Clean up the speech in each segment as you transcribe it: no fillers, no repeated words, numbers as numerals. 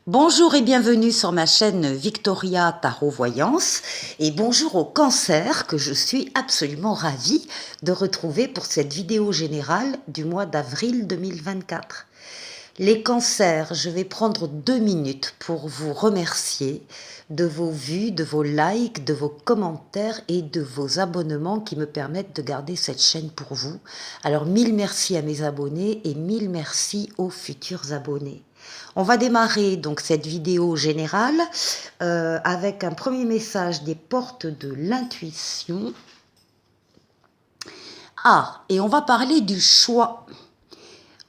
Bonjour et bienvenue sur ma chaîne Victoria Tarot Voyance et bonjour au Cancer que je suis absolument ravie de retrouver pour cette vidéo générale du mois d'avril 2024. Les cancers, je vais prendre 2 minutes pour vous remercier de vos vues, de vos likes, de vos commentaires et de vos abonnements qui me permettent de garder cette chaîne pour vous. Alors 1000 merci à mes abonnés et 1000 merci aux futurs abonnés. On va démarrer donc cette vidéo générale avec un premier message des portes de l'intuition. Et on va parler du choix.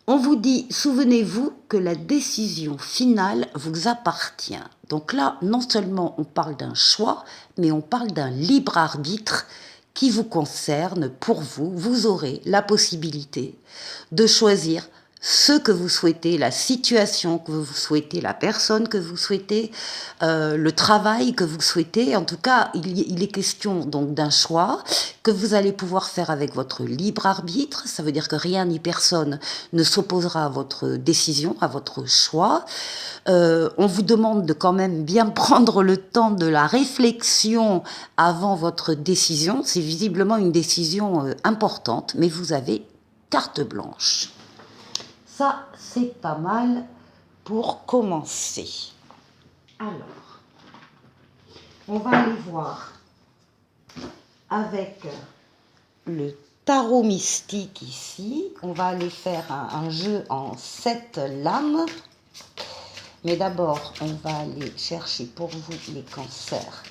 On vous dit, souvenez-vous que la décision finale vous appartient. Donc là, non seulement on parle d'un choix, mais on parle d'un libre arbitre qui vous concerne. Pour vous, vous aurez la possibilité de choisir ce que vous souhaitez, la situation que vous souhaitez, la personne que vous souhaitez, le travail que vous souhaitez. En tout cas, il est question donc d'un choix que vous allez pouvoir faire avec votre libre arbitre. Ça veut dire que rien ni personne ne s'opposera à votre décision, à votre choix. On vous demande de quand même bien prendre le temps de la réflexion avant votre décision. C'est visiblement une décision importante, mais vous avez carte blanche. Ça, c'est pas mal pour commencer. Alors, on va aller voir avec le tarot mystique ici. On va aller faire un jeu en 7 lames. Mais d'abord, on va aller chercher pour vous les cancers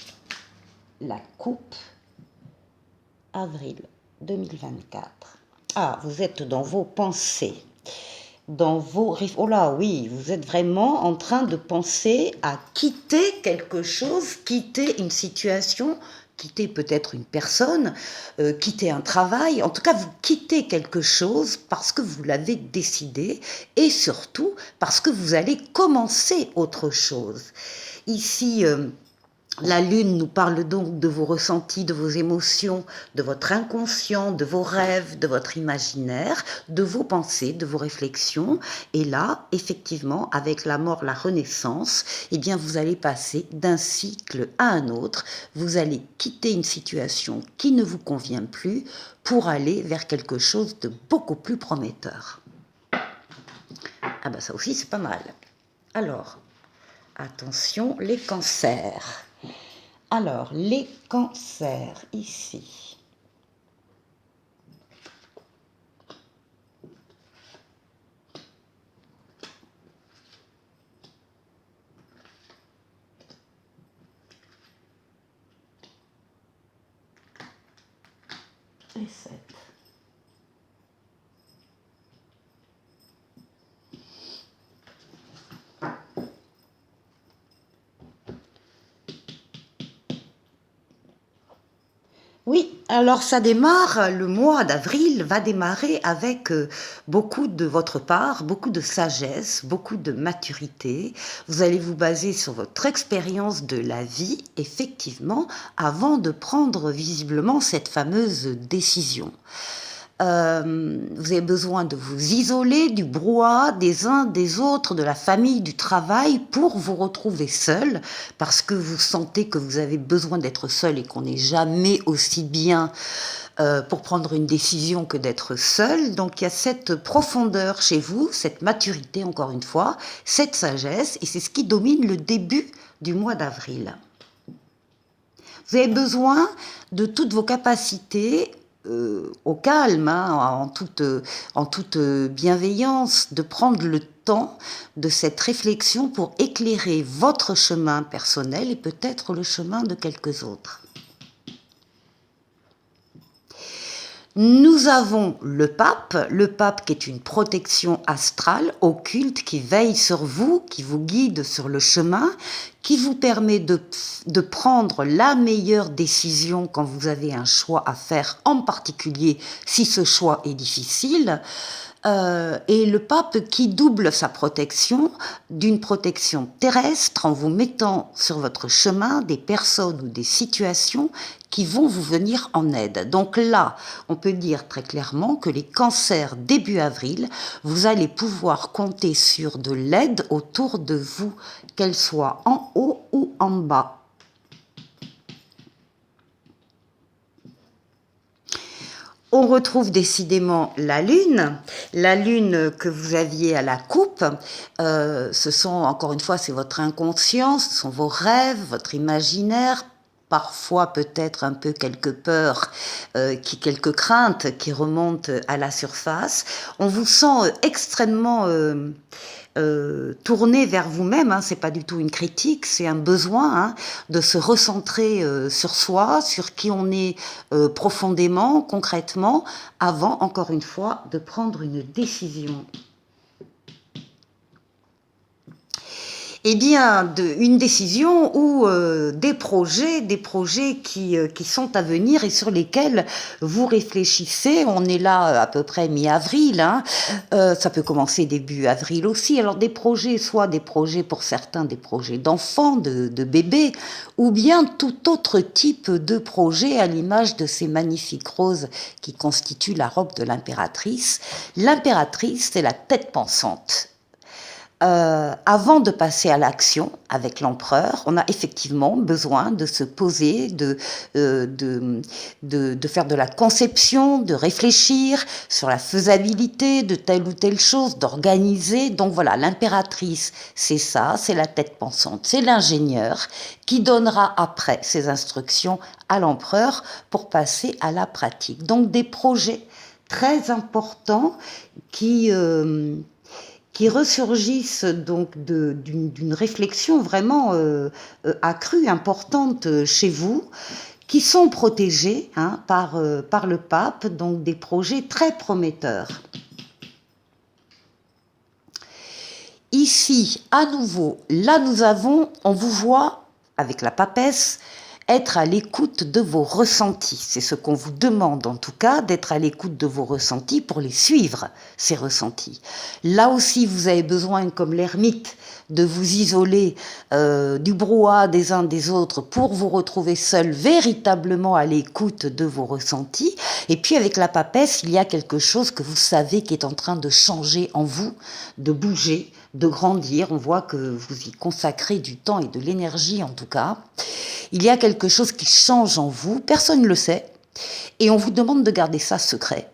la coupe avril 2024. Vous êtes dans vos pensées. Oh là oui, vous êtes vraiment en train de penser à quitter quelque chose, quitter une situation, quitter peut-être une personne, quitter un travail. En tout cas, vous quittez quelque chose parce que vous l'avez décidé et surtout parce que vous allez commencer autre chose. Ici, la lune nous parle donc de vos ressentis, de vos émotions, de votre inconscient, de vos rêves, de votre imaginaire, de vos pensées, de vos réflexions. Et là, effectivement, avec la mort, la renaissance, eh bien, vous allez passer d'un cycle à un autre. Vous allez quitter une situation qui ne vous convient plus pour aller vers quelque chose de beaucoup plus prometteur. Ça aussi, c'est pas mal. Alors, attention, les cancers. Alors, les cancers, ici. Les 7. Oui, alors ça démarre, le mois d'avril va démarrer avec beaucoup de votre part, beaucoup de sagesse, beaucoup de maturité. Vous allez vous baser sur votre expérience de la vie, effectivement, avant de prendre visiblement cette fameuse décision. Vous avez besoin de vous isoler du brouhaha des uns des autres, de la famille, du travail, pour vous retrouver seul, parce que vous sentez que vous avez besoin d'être seul et qu'on n'est jamais aussi bien pour prendre une décision que d'être seul. Donc il y a cette profondeur chez vous, cette maturité encore une fois, cette sagesse, et c'est ce qui domine le début du mois d'avril. Vous avez besoin de toutes vos capacités au calme, en toute bienveillance, de prendre le temps de cette réflexion pour éclairer votre chemin personnel et peut-être le chemin de quelques autres. Nous avons le pape qui est une protection astrale, occulte, qui veille sur vous, qui vous guide sur le chemin, qui vous permet de prendre la meilleure décision quand vous avez un choix à faire, en particulier si ce choix est difficile. Et le pape qui double sa protection d'une protection terrestre en vous mettant sur votre chemin des personnes ou des situations qui vont vous venir en aide. Donc là, on peut dire très clairement que les cancers début avril, vous allez pouvoir compter sur de l'aide autour de vous, qu'elle soit en haut ou en bas. On retrouve décidément la lune que vous aviez à la coupe. Ce sont, encore une fois, c'est votre inconscient, ce sont vos rêves, votre imaginaire, parfois peut-être un peu quelques peurs, quelques craintes qui remontent à la surface. On vous sent extrêmement tourné vers vous-même, hein, c'est pas du tout une critique, c'est un besoin hein, de se recentrer sur soi, sur qui on est profondément, concrètement, avant, encore une fois, de prendre une décision. Eh bien, une décision ou des projets qui sont à venir et sur lesquels vous réfléchissez. On est là à peu près mi-avril, hein. Ça peut commencer début avril aussi. Alors des projets, soit des projets pour certains, des projets d'enfants, de bébés, ou bien tout autre type de projet à l'image de ces magnifiques roses qui constituent la robe de l'impératrice. L'impératrice, c'est la tête pensante. Avant de passer à l'action avec l'empereur, on a effectivement besoin de se poser, de faire de la conception, de réfléchir sur la faisabilité de telle ou telle chose, d'organiser. Donc voilà, l'impératrice, c'est ça, c'est la tête pensante, c'est l'ingénieur qui donnera après ses instructions à l'empereur pour passer à la pratique. Donc des projets très importants qui ressurgissent donc d'une réflexion vraiment accrue, importante chez vous, qui sont protégés hein, par le pape, donc des projets très prometteurs. Ici, à nouveau, là on vous voit, avec la papesse, être à l'écoute de vos ressentis. C'est ce qu'on vous demande en tout cas, d'être à l'écoute de vos ressentis pour les suivre, ces ressentis. Là aussi, vous avez besoin, comme l'ermite, de vous isoler du brouhaha des uns des autres pour vous retrouver seul véritablement à l'écoute de vos ressentis. Et puis avec la papesse, il y a quelque chose que vous savez qui est en train de changer en vous, de bouger, de grandir. On voit que vous y consacrez du temps et de l'énergie en tout cas. Il y a quelque chose qui change en vous, personne ne le sait, et on vous demande de garder ça secret.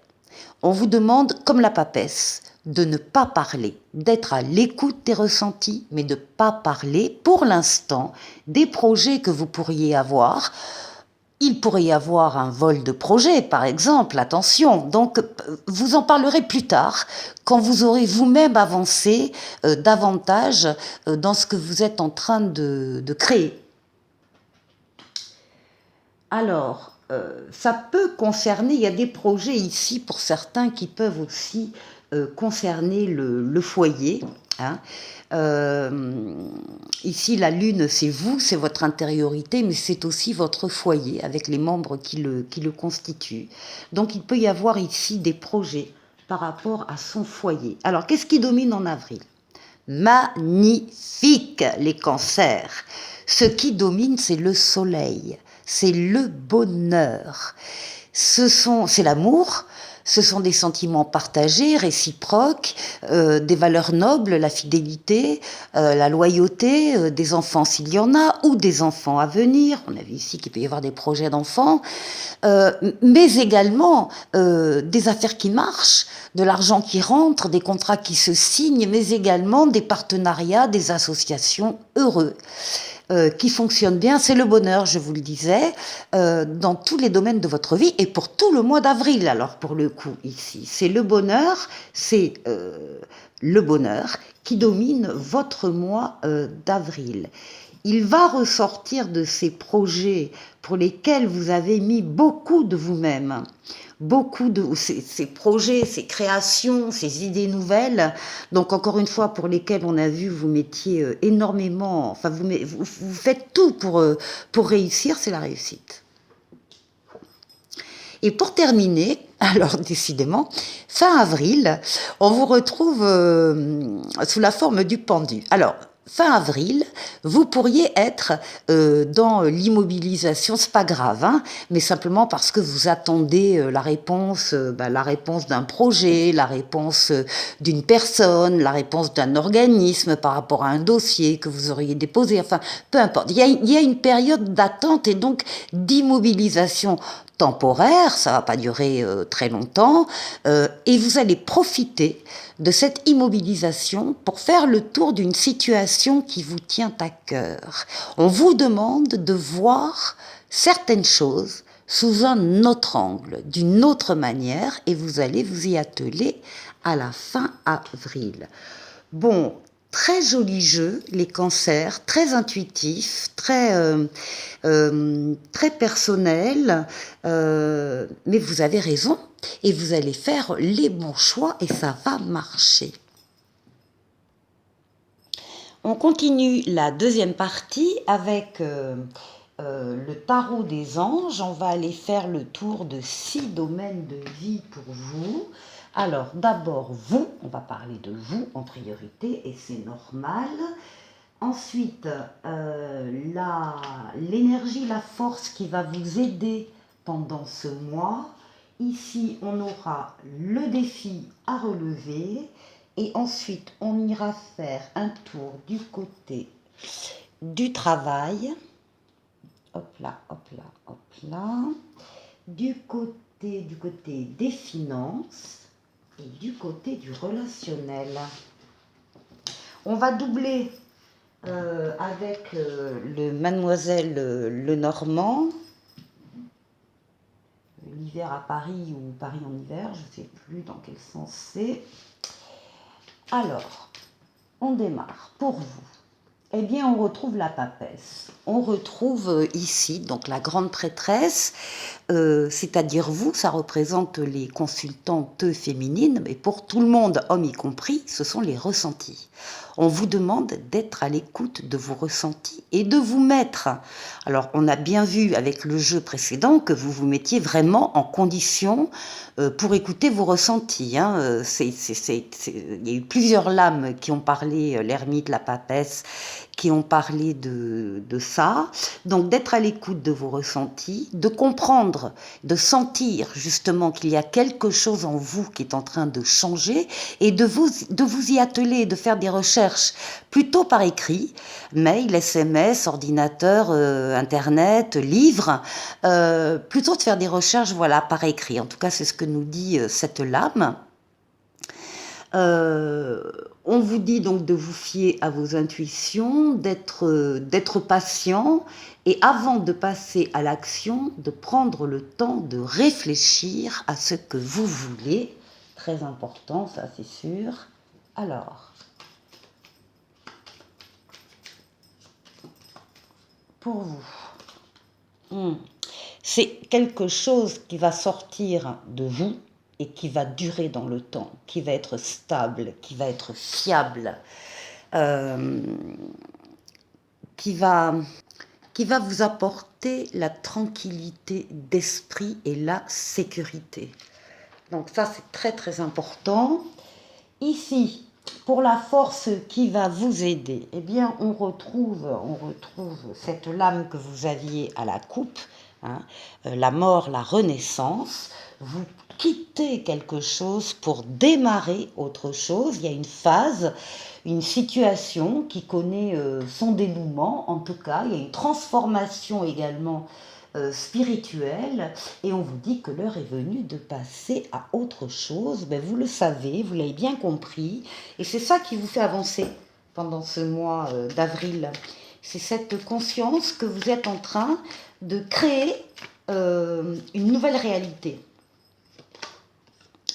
On vous demande, comme la papesse, de ne pas parler, d'être à l'écoute des ressentis, mais de ne pas parler pour l'instant des projets que vous pourriez avoir. Il pourrait y avoir un vol de projet, par exemple, attention. Donc, vous en parlerez plus tard, quand vous aurez vous-même avancé davantage dans ce que vous êtes en train de créer. Alors, ça peut concerner, il y a des projets ici pour certains qui peuvent aussi concerner le foyer. Hein. Ici, la lune, c'est vous, c'est votre intériorité, mais c'est aussi votre foyer avec les membres qui le constituent. Donc, il peut y avoir ici des projets par rapport à son foyer. Alors, qu'est-ce qui domine en avril? Magnifique, les cancers. Ce qui domine, c'est le soleil, c'est le bonheur, c'est l'amour, ce sont des sentiments partagés, réciproques, des valeurs nobles, la fidélité, la loyauté, des enfants s'il y en a, ou des enfants à venir. On a vu ici qu'il peut y avoir des projets d'enfants, mais également des affaires qui marchent, de l'argent qui rentre, des contrats qui se signent, mais également des partenariats, des associations heureux. Qui fonctionne bien, c'est le bonheur, je vous le disais, dans tous les domaines de votre vie et pour tout le mois d'avril. Alors pour le coup ici, c'est le bonheur qui domine votre mois d'avril. Il va ressortir de ces projets pour lesquels vous avez mis beaucoup de vous-même, beaucoup de ces projets, ces créations, ces idées nouvelles. Donc encore une fois, pour lesquels on a vu vous mettiez énormément, enfin vous faites tout pour réussir, c'est la réussite. Et pour terminer, alors décidément, fin avril, on vous retrouve sous la forme du pendu. Alors, fin avril, vous pourriez être dans l'immobilisation, c'est pas grave, hein, mais simplement parce que vous attendez la réponse d'un projet, la réponse d'une personne, la réponse d'un organisme par rapport à un dossier que vous auriez déposé, enfin, peu importe. Il y a une période d'attente et donc d'immobilisation temporaire, ça va pas durer très longtemps, et vous allez profiter de cette immobilisation pour faire le tour d'une situation qui vous tient à cœur. On vous demande de voir certaines choses sous un autre angle, d'une autre manière, et vous allez vous y atteler à la fin avril. Bon, très joli jeu, les cancers, très intuitif, très personnel, mais vous avez raison, et vous allez faire les bons choix, et ça va marcher. On continue la deuxième partie avec le tarot des anges. On va aller faire le tour de 6 domaines de vie pour vous. Alors d'abord vous, on va parler de vous en priorité et c'est normal. Ensuite, l'énergie, la force qui va vous aider pendant ce mois. Ici, on aura le défi à relever. Et ensuite, on ira faire un tour du côté du travail. Hop là, hop là, hop là. Du côté des finances et du côté du relationnel. On va doubler avec le Mademoiselle Lenormand. L'hiver à Paris ou Paris en hiver, je ne sais plus dans quel sens c'est. Alors, on démarre. Pour vous, eh bien, on retrouve la papesse. On retrouve ici, donc la grande prêtresse, c'est-à-dire vous, ça représente les consultantes féminines, mais pour tout le monde, hommes y compris, ce sont les ressentis. On vous demande d'être à l'écoute de vos ressentis et de vous mettre. Alors, on a bien vu avec le jeu précédent que vous vous mettiez vraiment en condition pour écouter vos ressentis. Hein. Il y a eu plusieurs lames qui ont parlé, l'ermite, la papesse, qui ont parlé de ça. Donc, d'être à l'écoute de vos ressentis, de comprendre, de sentir justement qu'il y a quelque chose en vous qui est en train de changer et de vous y atteler, de faire des recherches plutôt par écrit, mail, SMS, ordinateur, internet, livre, plutôt de faire des recherches voilà, par écrit. En tout cas, c'est ce que nous dit cette lame. On vous dit donc de vous fier à vos intuitions, d'être patient et avant de passer à l'action, de prendre le temps de réfléchir à ce que vous voulez. Très important, ça c'est sûr. Alors, pour vous, c'est quelque chose qui va sortir de vous et qui va durer dans le temps, qui va être stable, qui va être fiable, qui va vous apporter la tranquillité d'esprit et la sécurité. Donc ça, c'est très très important. Ici, pour la force qui va vous aider, eh bien, on retrouve cette lame que vous aviez à la coupe, hein, la mort, la renaissance. Vous quittez quelque chose pour démarrer autre chose. Il y a une phase, une situation qui connaît son dénouement. En tout cas, il y a une transformation également spirituelle et on vous dit que l'heure est venue de passer à autre chose. Ben, vous le savez, vous l'avez bien compris et c'est ça qui vous fait avancer pendant ce mois d'avril. C'est cette conscience que vous êtes en train de créer une nouvelle réalité.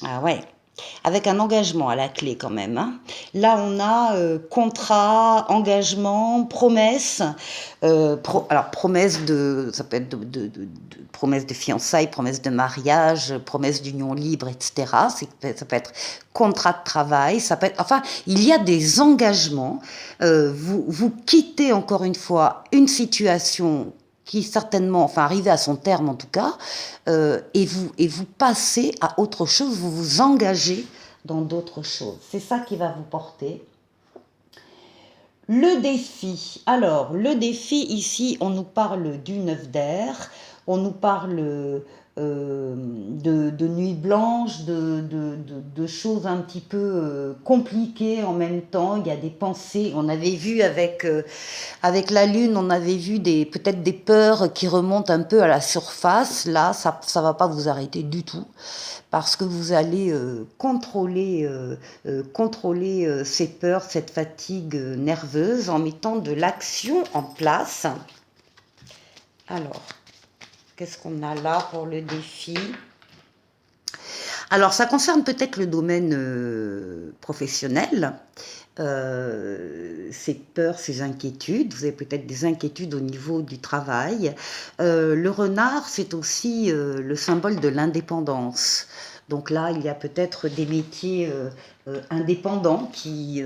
Ah ouais, avec un engagement à la clé quand même. Hein. Là, on a contrat, engagement, promesse. Alors, promesse ça peut être promesse de fiançailles, promesse de mariage, promesse d'union libre, etc. Ça peut être contrat de travail. Ça peut être, enfin, il y a des engagements. Vous quittez encore une fois une situation qui certainement, enfin arrivé à son terme en tout cas, et vous passez à autre chose, vous vous engagez dans d'autres choses. C'est ça qui va vous porter. Le défi. Alors, le défi, ici, on nous parle du 9 d'air, on nous parle de nuit blanche, de choses un petit peu compliquées en même temps. Il y a des pensées. On avait vu avec la Lune, on avait vu peut-être des peurs qui remontent un peu à la surface. Là, ça ne va pas vous arrêter du tout parce que vous allez contrôler ces peurs, cette fatigue nerveuse en mettant de l'action en place. Alors, qu'est-ce qu'on a là pour le défi? Alors, ça concerne peut-être le domaine professionnel. Ces peurs, ces inquiétudes. Vous avez peut-être des inquiétudes au niveau du travail. Le renard, c'est aussi le symbole de l'indépendance. Donc là, il y a peut-être des métiers indépendants qui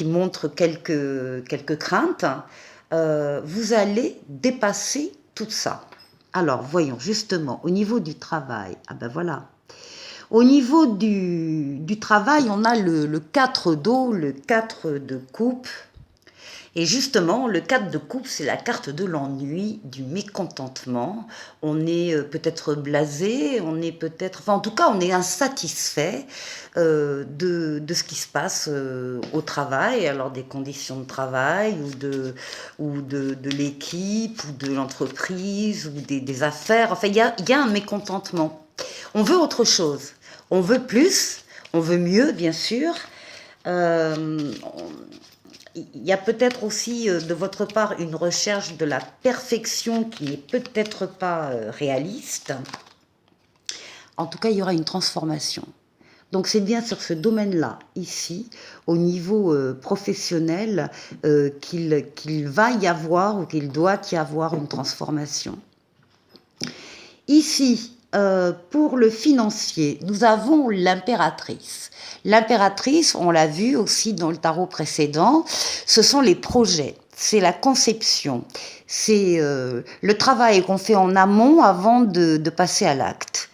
montrent quelques craintes. Vous allez dépasser tout ça. Alors, voyons justement, au niveau du travail, ah ben voilà. Au niveau du travail, on a le 4 d'eau, le 4 de coupe. Et justement, le 4 de coupe, c'est la carte de l'ennui, du mécontentement. On est peut-être blasé, on est peut-être... Enfin, en tout cas, on est insatisfait de ce qui se passe au travail, alors des conditions de travail ou de l'équipe ou de l'entreprise ou des affaires. Enfin, il y a un mécontentement. On veut autre chose. On veut plus, on veut mieux, bien sûr. Il y a peut-être aussi de votre part une recherche de la perfection qui n'est peut-être pas réaliste. En tout cas, il y aura une transformation. Donc c'est bien sur ce domaine-là, ici, au niveau professionnel, qu'il va y avoir ou qu'il doit y avoir une transformation. Ici, pour le financier, nous avons l'impératrice. L'impératrice, on l'a vu aussi dans le tarot précédent, ce sont les projets, c'est la conception, c'est le travail qu'on fait en amont avant de passer à l'acte.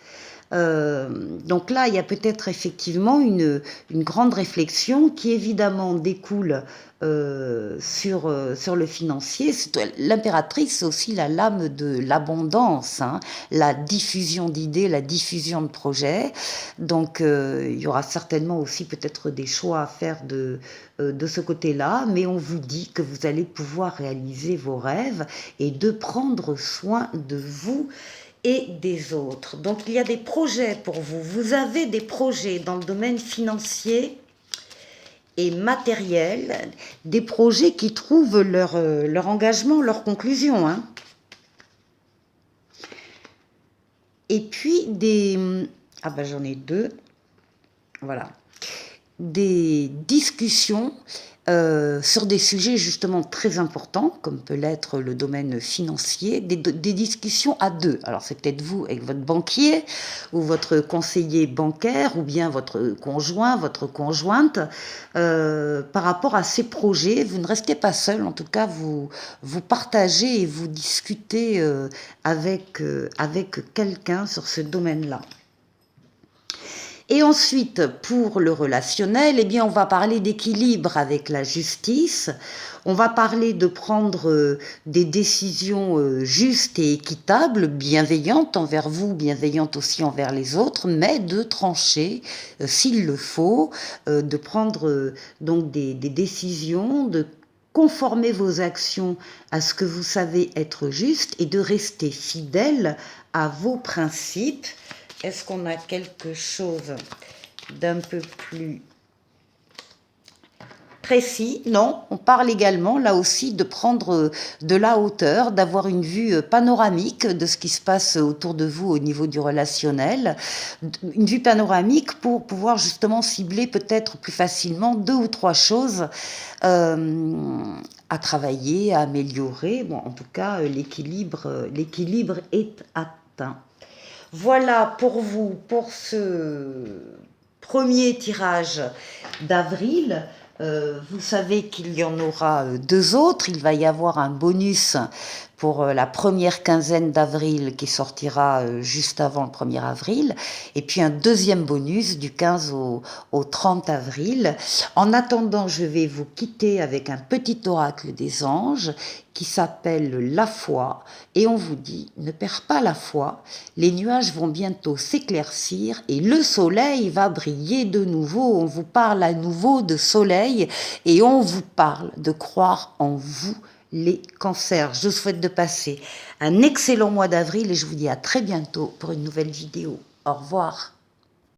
Donc là, il y a peut-être effectivement une grande réflexion qui évidemment découle sur le financier. L'impératrice, c'est aussi la lame de l'abondance, hein, la diffusion d'idées, la diffusion de projets. Donc il y aura certainement aussi peut-être des choix à faire de ce côté-là, mais on vous dit que vous allez pouvoir réaliser vos rêves et de prendre soin de vous et des autres. Donc il y a des projets pour vous. Vous avez des projets dans le domaine financier et matériel, des projets qui trouvent leur engagement, leur conclusion. Hein. Et puis ah ben j'en ai deux. Voilà. Des discussions sur des sujets justement très importants, comme peut l'être le domaine financier, des discussions à deux. Alors c'est peut-être vous avec votre banquier ou votre conseiller bancaire ou bien votre conjoint, votre conjointe, par rapport à ces projets. Vous ne restez pas seul, en tout cas vous partagez et vous discutez avec quelqu'un sur ce domaine-là. Et ensuite, pour le relationnel, eh bien, on va parler d'équilibre avec la justice. On va parler de prendre des décisions justes et équitables, bienveillantes envers vous, bienveillantes aussi envers les autres, mais de trancher, s'il le faut, de prendre donc des décisions, de conformer vos actions à ce que vous savez être juste et de rester fidèle à vos principes. Est-ce qu'on a quelque chose d'un peu plus précis? Non, on parle également là aussi de prendre de la hauteur, d'avoir une vue panoramique de ce qui se passe autour de vous au niveau du relationnel, une vue panoramique pour pouvoir justement cibler peut-être plus facilement 2 ou 3 choses à travailler, à améliorer. Bon, en tout cas, l'équilibre est atteint. Voilà pour vous, pour ce premier tirage d'avril. Vous savez qu'il y en aura 2 autres. Il va y avoir un bonus pour la première quinzaine d'avril qui sortira juste avant le 1er avril, et puis un deuxième bonus du 15 au 30 avril. En attendant, je vais vous quitter avec un petit oracle des anges qui s'appelle la foi, et on vous dit, ne perds pas la foi, les nuages vont bientôt s'éclaircir et le soleil va briller de nouveau. On vous parle à nouveau de soleil et on vous parle de croire en vous, les cancers. Je vous souhaite de passer un excellent mois d'avril et je vous dis à très bientôt pour une nouvelle vidéo. Au revoir.